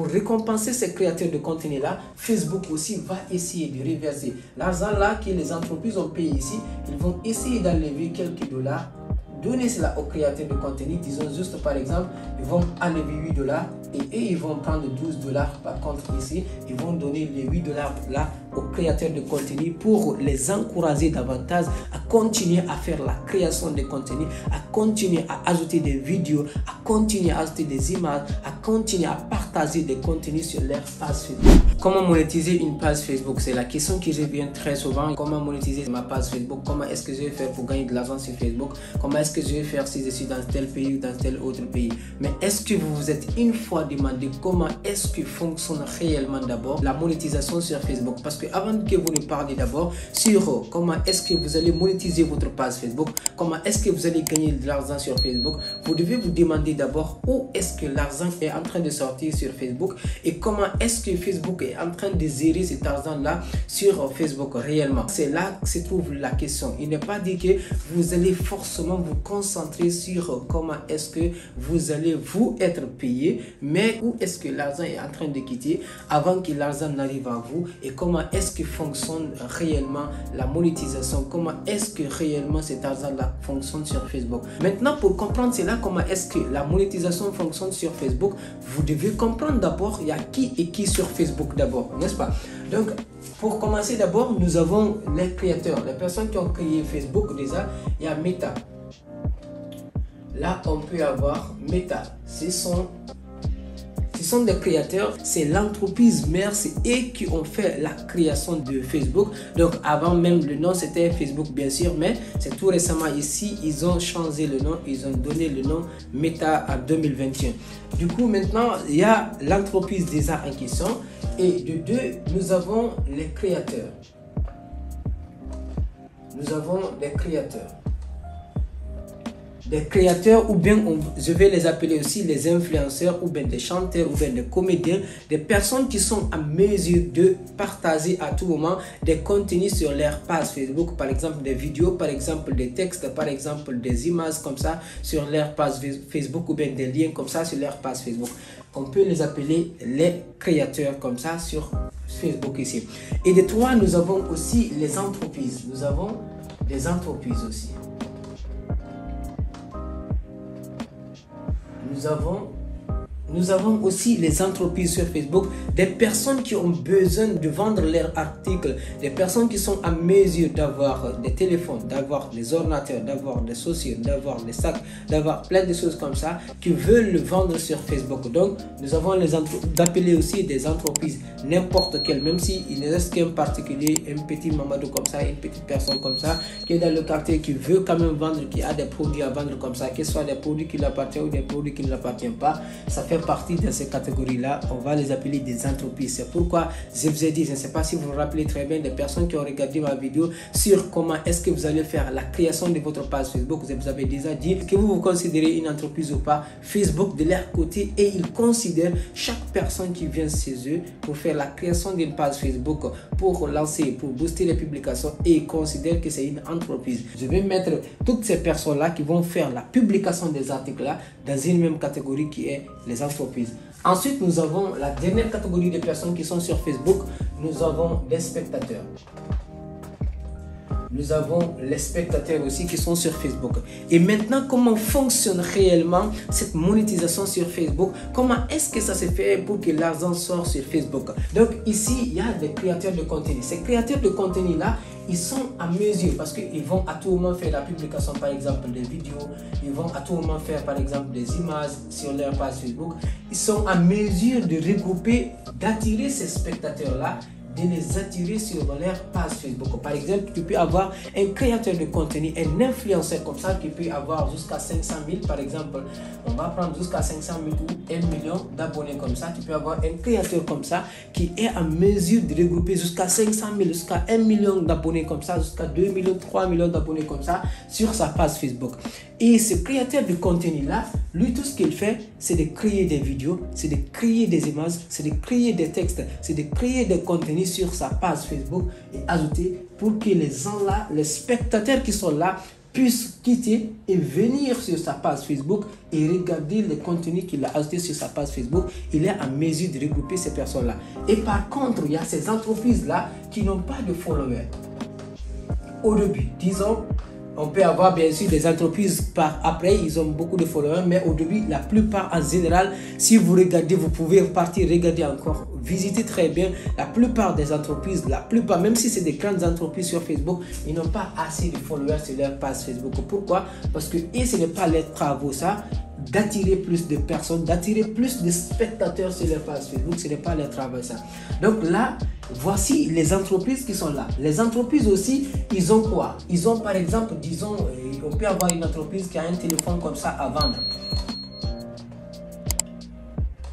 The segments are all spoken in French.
pour récompenser ces créateurs de contenu là, Facebook aussi va essayer de reverser l'argent là que les entreprises ont payé ici. Ils vont essayer d'enlever quelques dollars, donner cela aux créateurs de contenu. Disons juste par exemple, ils vont enlever 8 dollars et eux ils vont prendre 12 dollars par contre ici. Ils vont donner les 8 dollars là aux créateurs de contenu pour les encourager davantage à continuer à faire la création de contenu, à continuer à ajouter des vidéos, à continuer à ajouter des images, à continuer à partager des contenus sur leur page Facebook. Comment monétiser une page Facebook? C'est la question qui revient très souvent. Comment monétiser ma page Facebook? Comment est-ce que je vais faire pour gagner de l'argent sur Facebook? Comment est-ce que je vais faire si je suis dans tel pays ou dans tel autre pays? Mais est-ce que vous vous êtes une fois demandé comment est-ce que fonctionne réellement d'abord la monétisation sur Facebook? Parce que avant que vous ne parliez d'abord sur comment est-ce que vous allez monétiser votre page Facebook, comment est-ce que vous allez gagner de l'argent sur Facebook, vous devez vous demander d'abord où est-ce que l'argent est en train de sortir sur Facebook et comment est-ce que Facebook est en train de gérer cet argent-là sur Facebook réellement. C'est là que se trouve la question. Il n'est pas dit que vous allez forcément vous concentrer sur comment est-ce que vous allez vous être payé, mais où est-ce que l'argent est en train de quitter avant que l'argent n'arrive à vous et comment est-ce que fonctionne réellement la monétisation, comment est-ce que réellement cet argent-là fonctionne sur Facebook. Maintenant, pour comprendre cela, comment est-ce que la monétisation fonctionne sur Facebook, vous devez comprendre d'abord il y a qui et qui sur Facebook d'abord, n'est-ce pas? Donc, pour commencer d'abord, nous avons les créateurs, les personnes qui ont créé Facebook déjà. Il y a Meta. Là, on peut avoir Meta. Ce sont des créateurs, c'est l'entreprise mère, c'est eux qui ont fait la création de Facebook. Donc avant même le nom c'était Facebook bien sûr, mais c'est tout récemment ici, ils ont changé le nom, ils ont donné le nom Meta en 2021. Du coup maintenant, il y a l'entreprise déjà en question et de deux, nous avons les créateurs. Nous avons les créateurs. Des créateurs ou bien je vais les appeler aussi les influenceurs ou bien des chanteurs ou bien des comédiens, des personnes qui sont en mesure de partager à tout moment des contenus sur leur page Facebook, par exemple des vidéos, par exemple des textes, par exemple des images comme ça sur leur page Facebook ou bien des liens comme ça sur leur page Facebook. On peut les appeler les créateurs comme ça sur Facebook ici. Et de trois, nous avons aussi les entreprises. Nous avons des entreprises aussi. Nous avons aussi les entreprises sur Facebook, des personnes qui ont besoin de vendre leurs articles, des personnes qui sont en mesure d'avoir des téléphones, d'avoir des ordinateurs, d'avoir des chaussures, d'avoir des sacs, d'avoir plein de choses comme ça, qui veulent le vendre sur Facebook. Donc, nous avons d'appeler aussi des entreprises, n'importe quelle, même s'il ne reste qu'un particulier, un petit mamadou comme ça, une petite personne comme ça, qui est dans le quartier, qui veut quand même vendre, qui a des produits à vendre comme ça, que ce soit des produits qui lui appartiennent ou des produits qui ne lui appartiennent pas, ça fait partie de ces catégories-là, on va les appeler des entreprises. C'est pourquoi je vous ai dit, je ne sais pas si vous vous rappelez très bien des personnes qui ont regardé ma vidéo sur comment est-ce que vous allez faire la création de votre page Facebook. Je vous avais déjà dit que vous vous considérez une entreprise ou pas. Facebook de leur côté et ils considèrent chaque personne qui vient chez eux pour faire la création d'une page Facebook, pour lancer, pour booster les publications et ils considèrent que c'est une entreprise. Je vais mettre toutes ces personnes-là qui vont faire la publication des articles-là dans une même catégorie qui est les entreprises. Ensuite, nous avons la dernière catégorie de personnes qui sont sur Facebook. Nous avons les spectateurs. Nous avons les spectateurs aussi qui sont sur Facebook. Et maintenant, comment fonctionne réellement cette monétisation sur Facebook? Comment est-ce que ça se fait pour que l'argent sorte sur Facebook? Donc ici, il y a des créateurs de contenu. Ces créateurs de contenu-là, ils sont à mesure parce qu'ils vont à tout moment faire la publication, par exemple, des vidéos. Ils vont à tout moment faire, par exemple, des images sur leur page Facebook. Ils sont à mesure de regrouper, d'attirer ces spectateurs-là, de les attirer sur leur page Facebook. Par exemple, tu peux avoir un créateur de contenu, un influenceur comme ça qui peut avoir jusqu'à 500 000 par exemple. On va prendre jusqu'à 500 000 ou 1 million d'abonnés comme ça. Tu peux avoir un créateur comme ça qui est en mesure de regrouper jusqu'à 500 000, jusqu'à 1 million d'abonnés comme ça, jusqu'à 2 millions, 3 millions d'abonnés comme ça sur sa page Facebook. Et ce créateur de contenu là, lui tout ce qu'il fait, c'est de créer des vidéos, c'est de créer des images, c'est de créer des textes, c'est de créer des contenus sur sa page Facebook et ajouter pour que les gens là, les spectateurs qui sont là, puisse quitter et venir sur sa page Facebook et regarder les contenus qu'il a ajoutés sur sa page Facebook. Il est en mesure de regrouper ces personnes-là. Et par contre, il y a ces entreprises-là qui n'ont pas de followers. Au début, disons, on peut avoir bien sûr des entreprises par après, ils ont beaucoup de followers, mais au début, la plupart en général, si vous regardez, vous pouvez partir regarder encore, visiter très bien. La plupart des entreprises, même si c'est des grandes entreprises sur Facebook, ils n'ont pas assez de followers sur leur page Facebook. Pourquoi? Parce que ce n'est pas les travaux, ça, d'attirer plus de personnes, d'attirer plus de spectateurs sur leur page Facebook, ce n'est pas leur travail, ça. Donc là, voici les entreprises qui sont là. Les entreprises aussi, ils ont quoi? Ils ont par exemple, disons, on peut avoir une entreprise qui a un téléphone comme ça à vendre.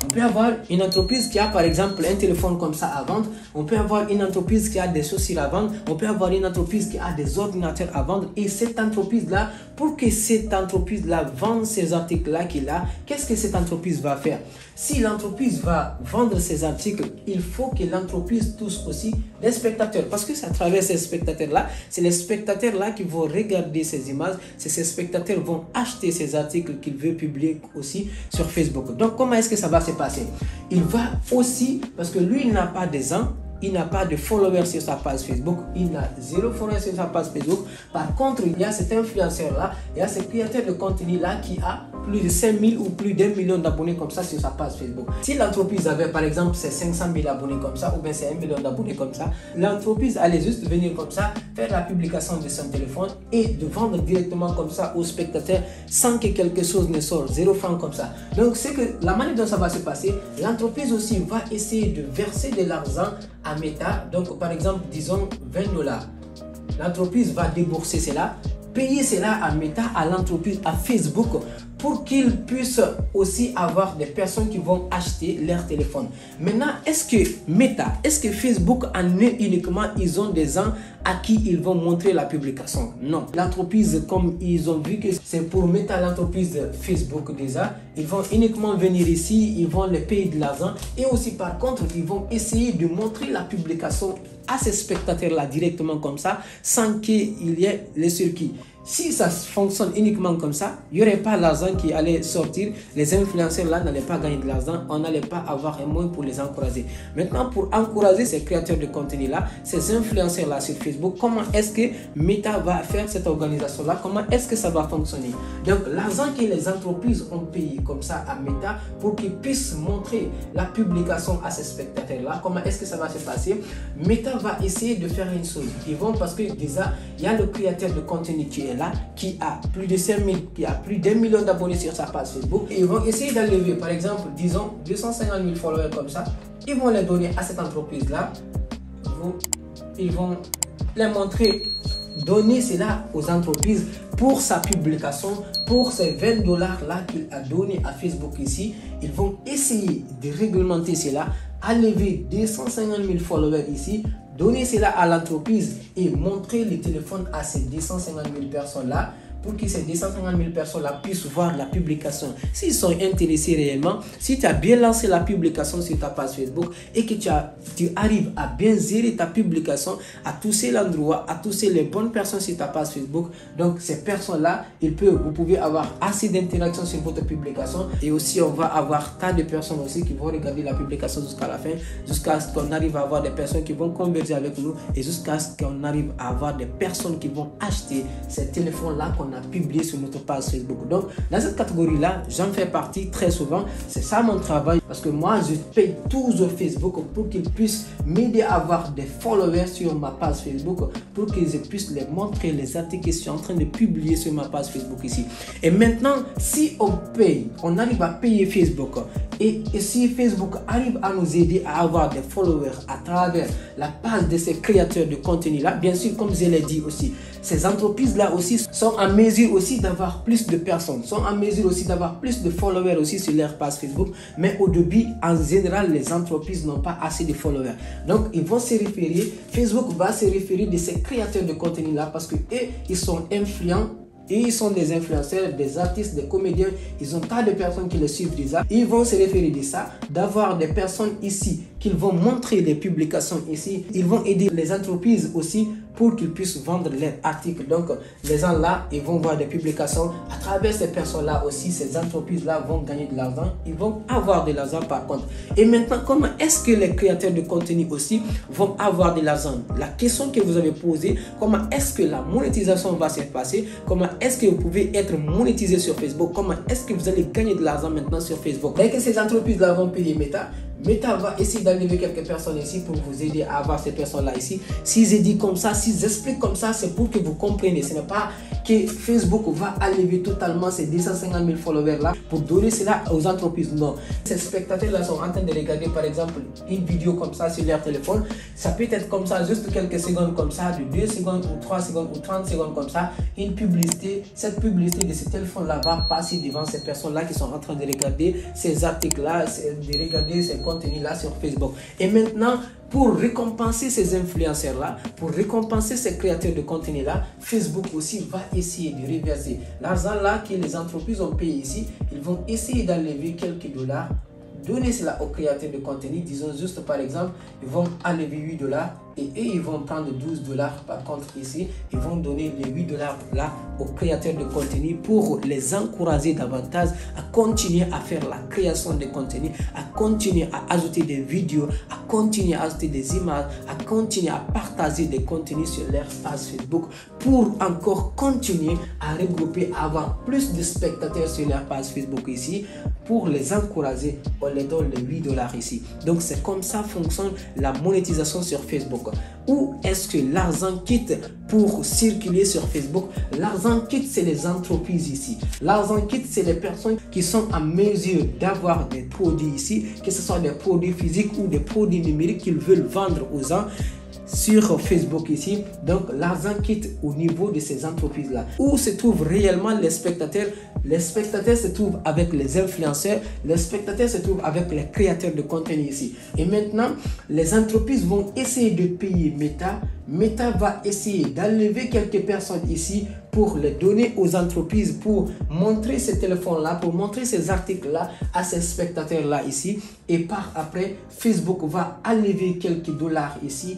On peut avoir une entreprise qui a par exemple un téléphone comme ça à vendre. On peut avoir une entreprise qui a des chaussures à vendre. On peut avoir une entreprise qui a des ordinateurs à vendre. Et cette entreprise-là, pour que cette entreprise-là vende ces articles-là qu'il a, qu'est-ce que cette entreprise va faire? Si l'entreprise va vendre ces articles, il faut que l'entreprise touche aussi des spectateurs. Parce que c'est à travers ces spectateurs-là, c'est les spectateurs-là qui vont regarder ces images. C'est ces spectateurs qui vont acheter ces articles qu'il veut publier aussi sur Facebook. Donc, comment est-ce que ça va se passer? Il va aussi, parce que lui, il n'a pas de gens, il n'a pas de followers sur sa page Facebook, il n'a 0 followers sur sa page Facebook. Par contre, il y a cet influenceur-là, il y a ce créateur de contenu-là qui a plus de 5000 ou plus d'1 million d'abonnés comme ça sur sa page Facebook. Si l'entreprise avait par exemple ses 500 000 abonnés comme ça, ou bien c'est 1 million d'abonnés comme ça, l'entreprise allait juste venir comme ça, faire la publication de son téléphone et de vendre directement comme ça aux spectateurs sans que quelque chose ne sorte, 0 francs comme ça. Donc c'est que la manière dont ça va se passer, l'entreprise aussi va essayer de verser de l'argent à Meta. Donc par exemple, disons $20. L'entreprise va débourser cela, payer cela à Meta, à l'entreprise, à Facebook, pour qu'ils puissent aussi avoir des personnes qui vont acheter leur téléphone. Maintenant, est-ce que Meta, est-ce que Facebook en est uniquement, ils ont des gens à qui ils vont montrer la publication? Non. L'entreprise, comme ils ont vu que c'est pour Meta, l'entreprise Facebook déjà, ils vont uniquement venir ici, ils vont les payer de l'argent et aussi par contre, ils vont essayer de montrer la publication à ces spectateurs-là directement comme ça, sans qu'il y ait les circuits. Si ça fonctionne uniquement comme ça, il n'y aurait pas l'argent qui allait sortir. Les influenceurs là n'allaient pas gagner de l'argent. On n'allait pas avoir un moyen pour les encourager. Maintenant, pour encourager ces créateurs de contenu là, ces influenceurs là sur Facebook, comment est-ce que Meta va faire cette organisation là? Comment est-ce que ça va fonctionner? Donc, l'argent que les entreprises ont payé comme ça à Meta pour qu'ils puissent montrer la publication à ces spectateurs là, comment est-ce que ça va se passer? Meta va essayer de faire une chose. Ils vont, parce que déjà, il y a le créateur de contenu qui est là, qui a plus de 5000, qui a plus d'1 million d'abonnés sur sa page Facebook. Et ils vont essayer d'enlever, par exemple, disons 250 000 followers comme ça. Ils vont les donner à cette entreprise-là. Ils vont les montrer, donner cela aux entreprises pour sa publication, pour ces $20 là qu'il a donné à Facebook ici. Ils vont essayer de réglementer cela, enlever 250 000 followers ici, donner cela à l'entreprise et montrer le téléphone à ces 250 000 personnes-là pour que ces 250 000 personnes-là puissent voir la publication. S'ils sont intéressés réellement, si tu as bien lancé la publication sur ta page Facebook et que tu arrives à bien gérer ta publication, à toucher l'endroit, à toucher les bonnes personnes sur ta page Facebook, donc ces personnes-là, vous pouvez avoir assez d'interactions sur votre publication et aussi on va avoir tas de personnes aussi qui vont regarder la publication jusqu'à la fin, jusqu'à ce qu'on arrive à avoir des personnes qui vont converger avec nous et jusqu'à ce qu'on arrive à avoir des personnes qui vont acheter ces téléphones-là qu'on a publié sur notre page Facebook. Donc dans cette catégorie là j'en fais partie très souvent. C'est ça mon travail, parce que moi je paye toujours Facebook pour qu'ils puissent m'aider à avoir des followers sur ma page Facebook, pour que je puisse les montrer les articles que je suis en train de publier sur ma page Facebook ici. Et maintenant, si on arrive à payer Facebook et si Facebook arrive à nous aider à avoir des followers à travers la page de ces créateurs de contenu là, bien sûr, comme je l'ai dit aussi, ces entreprises là aussi sont en mesure aussi d'avoir plus de personnes, sont en mesure aussi d'avoir plus de followers aussi sur leur page Facebook. Mais au début, en général, les entreprises n'ont pas assez de followers. Donc, ils vont se référer, Facebook va se référer de ces créateurs de contenu là parce que eux, ils sont influents. Et ils sont des influenceurs, des artistes, des comédiens. Ils ont tas de personnes qui les suivent déjà. Ils vont se référer de ça, d'avoir des personnes ici qu'ils vont montrer des publications ici. Ils vont aider les entreprises aussi pour qu'ils puissent vendre leurs articles. Donc, les gens là, ils vont voir des publications. À travers ces personnes-là aussi, ces entreprises-là vont gagner de l'argent. Ils vont avoir de l'argent par contre. Et maintenant, comment est-ce que les créateurs de contenu aussi vont avoir de l'argent? La question que vous avez posée, comment est-ce que la monétisation va se passer? Comment est-ce que vous pouvez être monétisé sur Facebook? Comment est-ce que vous allez gagner de l'argent maintenant sur Facebook? Dès que ces entreprises-là vont payer Meta, Meta va essayer d'enlever quelques personnes ici pour vous aider à avoir ces personnes-là ici. S'ils disent comme ça, s'ils expliquent comme ça, c'est pour que vous compreniez. Ce n'est pas que Facebook va enlever totalement ces 250 000 followers-là pour donner cela aux entreprises. Non. Ces spectateurs-là sont en train de regarder, par exemple, une vidéo comme ça sur leur téléphone. Ça peut être comme ça, juste quelques secondes comme ça, de 2 secondes ou 3 secondes ou 30 secondes comme ça. Une publicité, cette publicité de ce téléphone-là va passer devant ces personnes-là qui sont en train de regarder ces articles-là, de regarder ces contenu-là sur Facebook. Et maintenant, pour récompenser ces influenceurs-là, pour récompenser ces créateurs de contenu-là, Facebook aussi va essayer de reverser l'argent-là que les entreprises ont payé ici. Ils vont essayer d'enlever quelques dollars, donner cela aux créateurs de contenu. Disons juste par exemple, ils vont enlever 8 dollars et eux, ils vont prendre 12 dollars. Par contre, ici, ils vont donner les 8 dollars là aux créateurs de contenu pour les encourager davantage à continuer à faire la création de contenu, à continuer à ajouter des vidéos, à continuer à ajouter des images, à continuer à partager des contenus sur leur page Facebook pour encore continuer à regrouper, à avoir plus de spectateurs sur leur page Facebook ici, pour les encourager. On les donne les 8 dollars ici. Donc, c'est comme ça fonctionne la monétisation sur Facebook. Où est-ce que l'argent quitte pour circuler sur Facebook? L'argent quitte, c'est les entreprises ici. L'argent quitte, c'est les personnes qui sont en mesure d'avoir des produits ici, que ce soit des produits physiques ou des produits numériques qu'ils veulent vendre aux gens sur Facebook ici. Donc l'argent quitte au niveau de ces entreprises là. Où se trouvent réellement les spectateurs? Les spectateurs se trouvent avec les influenceurs, les spectateurs se trouvent avec les créateurs de contenu ici. Et maintenant, les entreprises vont essayer de payer Meta. Meta va essayer d'enlever quelques personnes ici pour les donner aux entreprises, pour montrer ces téléphones-là, pour montrer ces articles-là à ces spectateurs-là ici. Et par après, Facebook va enlever quelques dollars ici,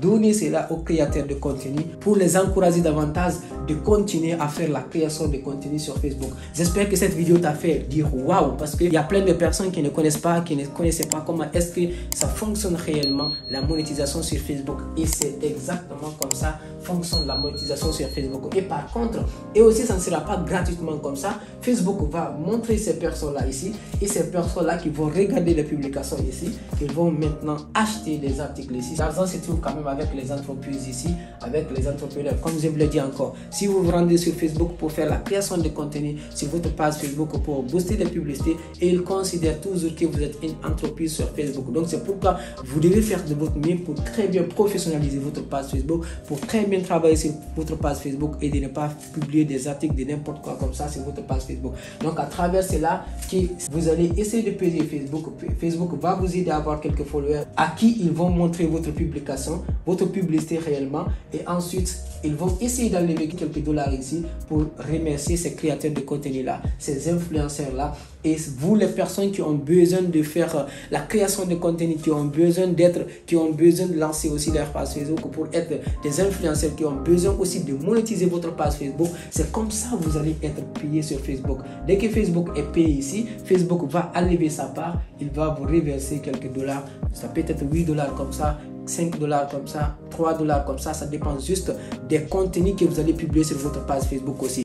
donner cela aux créateurs de contenu pour les encourager davantage de continuer à faire la création de contenu sur Facebook. J'espère que cette vidéo t'a fait dire waouh, parce qu'il y a plein de personnes qui ne connaissent pas, qui ne connaissaient pas comment est-ce que ça fonctionne réellement la monétisation sur Facebook. Et c'est exactement comme ça fonctionne la monétisation sur Facebook. Et par contre, et aussi ça ne sera pas gratuitement comme ça. Facebook va montrer ces personnes-là ici, et ces personnes-là qui vont regarder les publications ici, ils vont maintenant acheter des articles ici. L'argent se trouve quand même avec les entreprises ici, avec les entrepreneurs. Comme je vous l'ai dit encore, si vous vous rendez sur Facebook pour faire la création de contenu sur votre page Facebook pour booster des publicités, et ils considèrent toujours que vous êtes une entreprise sur Facebook. Donc c'est pourquoi vous devez faire de votre mieux pour très bien professionnaliser votre page Facebook, pour très bien travailler sur votre page Facebook et de ne pas publier des articles de n'importe quoi comme ça sur votre page Facebook. Donc à travers cela, que vous allez essayer de payer Facebook. Facebook va vous aider à avoir quelques followers à qui ils vont montrer votre publication, votre publicité réellement, et ensuite ils vont essayer d'enlever quelques dollars ici pour remercier ces créateurs de contenu là, ces influenceurs là. Et vous, les personnes qui ont besoin de faire la création de contenu, qui ont besoin de lancer aussi leur page Facebook pour être des influenceurs, qui ont besoin aussi de monétiser votre page Facebook, c'est comme ça que vous allez être payé sur Facebook. Dès que Facebook est payé ici, Facebook va enlever sa part, il va vous reverser quelques dollars. Ça peut être 8 dollars comme ça, 5 dollars comme ça, 3 dollars comme ça dépend juste des contenus que vous allez publier sur votre page Facebook aussi.